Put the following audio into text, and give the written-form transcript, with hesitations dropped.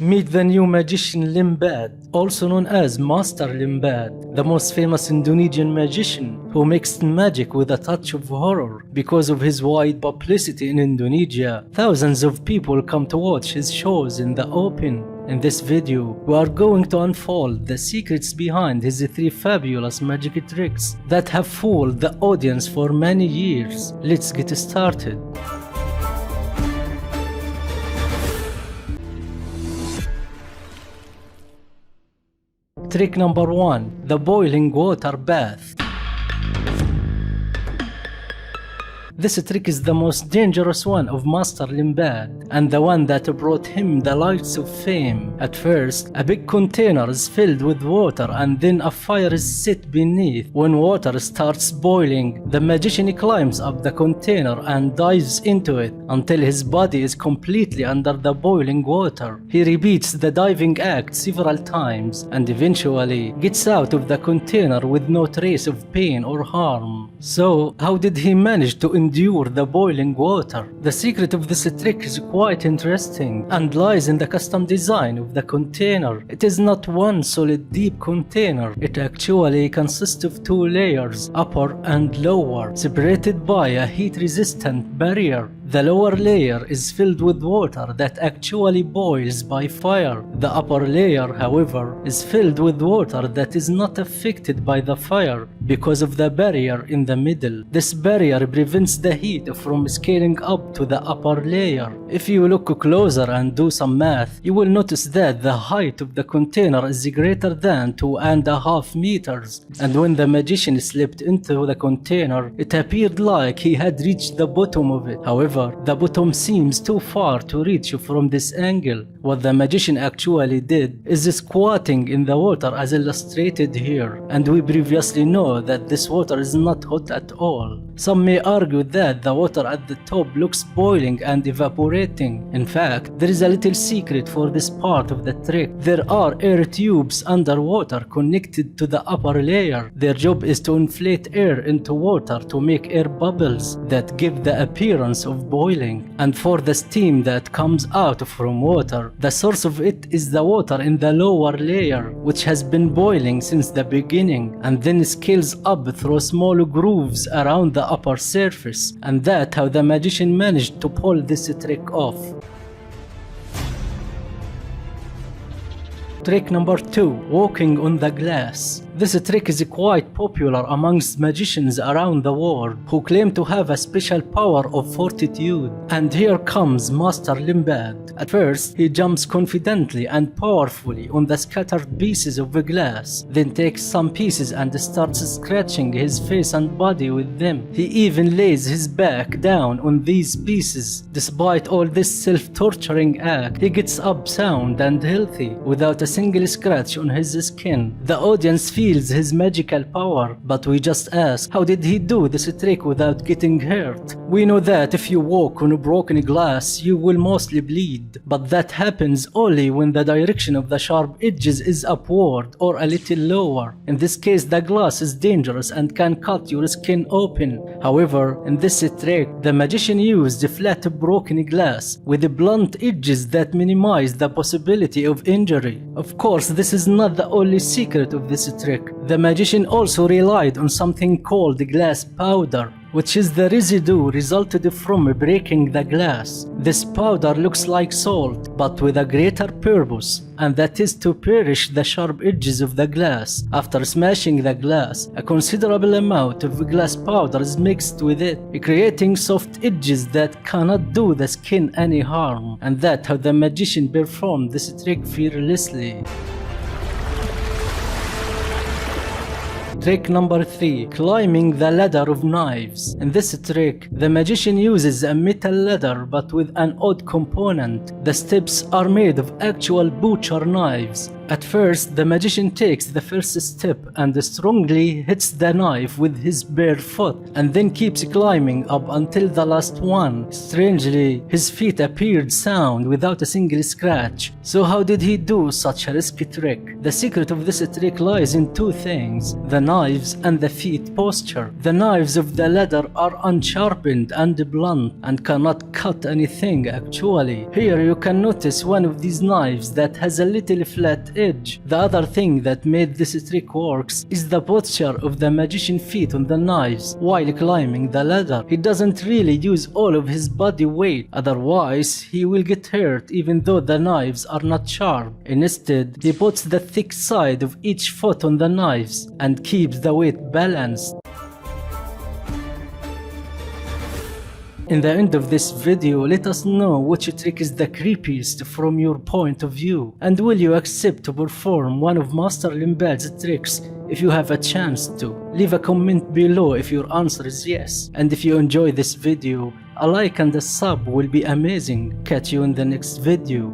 Meet the new magician Limbad, also known as Master Limbad, the most famous Indonesian magician who mixed magic with a touch of horror. Because of his wide publicity in Indonesia, thousands of people come to watch his shows in the open. In this video, we are going to unfold the secrets behind his 3 fabulous magic tricks that have fooled the audience for many years. Let's get started. Trick number 1. The boiling water bath. This trick is the most dangerous one of Master Limbad, and the one that brought him the lights of fame. At first, a big container is filled with water and then a fire is set beneath. When water starts boiling, the magician climbs up the container and dives into it until his body is completely under the boiling water. He repeats the diving act several times and eventually gets out of the container with no trace of pain or harm. So, how did he manage to endure the boiling water? The secret of this trick is quite interesting and lies in the custom design of the container. It is not one solid deep container. It actually consists of 2 layers, upper and lower, separated by a heat-resistant barrier. The lower layer is filled with water that actually boils by fire. The upper layer, however, is filled with water that is not affected by the fire because of the barrier in the middle. This barrier prevents the heat from scaling up to the upper layer. If you look closer and do some math, you will notice that the height of the container is greater than 2.5 meters. And when the magician slipped into the container, it appeared like he had reached the bottom of it. However, the bottom seems too far to reach from this angle. What the magician actually did is squatting in the water as illustrated here, and we previously know that this water is not hot at all. Some may argue that the water at the top looks boiling and evaporating. In fact, there is a little secret for this part of the trick. There are air tubes underwater connected to the upper layer. Their job is to inflate air into water to make air bubbles that give the appearance of boiling. And for the steam that comes out from water, the source of it is the water in the lower layer, which has been boiling since the beginning and then scales up through small grooves around the upper surface. And that's how the magician managed to pull this trick off. Trick number 2. Walking on the glass. This trick is quite popular amongst magicians around the world who claim to have a special power of fortitude. And here comes Master Limbad. At first, he jumps confidently and powerfully on the scattered pieces of the glass, then takes some pieces and starts scratching his face and body with them. He even lays his back down on these pieces. Despite all this self-torturing act, he gets up sound and healthy without a single scratch on his skin. The audience feels his magical power, but we just ask, how did he do this trick without getting hurt? We know that if you walk on a broken glass, you will mostly bleed, but that happens only when the direction of the sharp edges is upward or a little lower. In this case, the glass is dangerous and can cut your skin open. However, in this trick, the magician used flat broken glass with blunt edges that minimize the possibility of injury. Of course, this is not the only secret of this trick. The magician also relied on something called glass powder, which is the residue resulted from breaking the glass. This powder looks like salt, but with a greater purpose, and that is to perish the sharp edges of the glass. After smashing the glass, a considerable amount of glass powder is mixed with it, creating soft edges that cannot do the skin any harm. And that's how the magician performed this trick fearlessly. Trick number 3. Climbing the ladder of knives. In this trick, the magician uses a metal ladder but with an odd component. The steps are made of actual butcher knives At first, the magician takes the first step and strongly hits the knife with his bare foot and then keeps climbing up until the last one. Strangely, his feet appeared sound without a single scratch. So how did he do such a risky trick? The secret of this trick lies in two things: the knives and the feet posture. The knives of the ladder are unsharpened and blunt and cannot cut anything actually. Here you can notice one of these knives that has a little flat edge. The other thing that made this trick works is the posture of the magician's feet on the knives while climbing the ladder. He doesn't really use all of his body weight, otherwise he will get hurt even though the knives are not sharp. Instead, he puts the thick side of each foot on the knives and keeps the weight balanced. In the end of this video, let us know which trick is the creepiest from your point of view, and will you accept to perform one of Master Limbad's tricks if you have a chance to. Leave a comment below if your answer is yes, and if you enjoy this video, a like and a sub will be amazing. Catch you in the next video.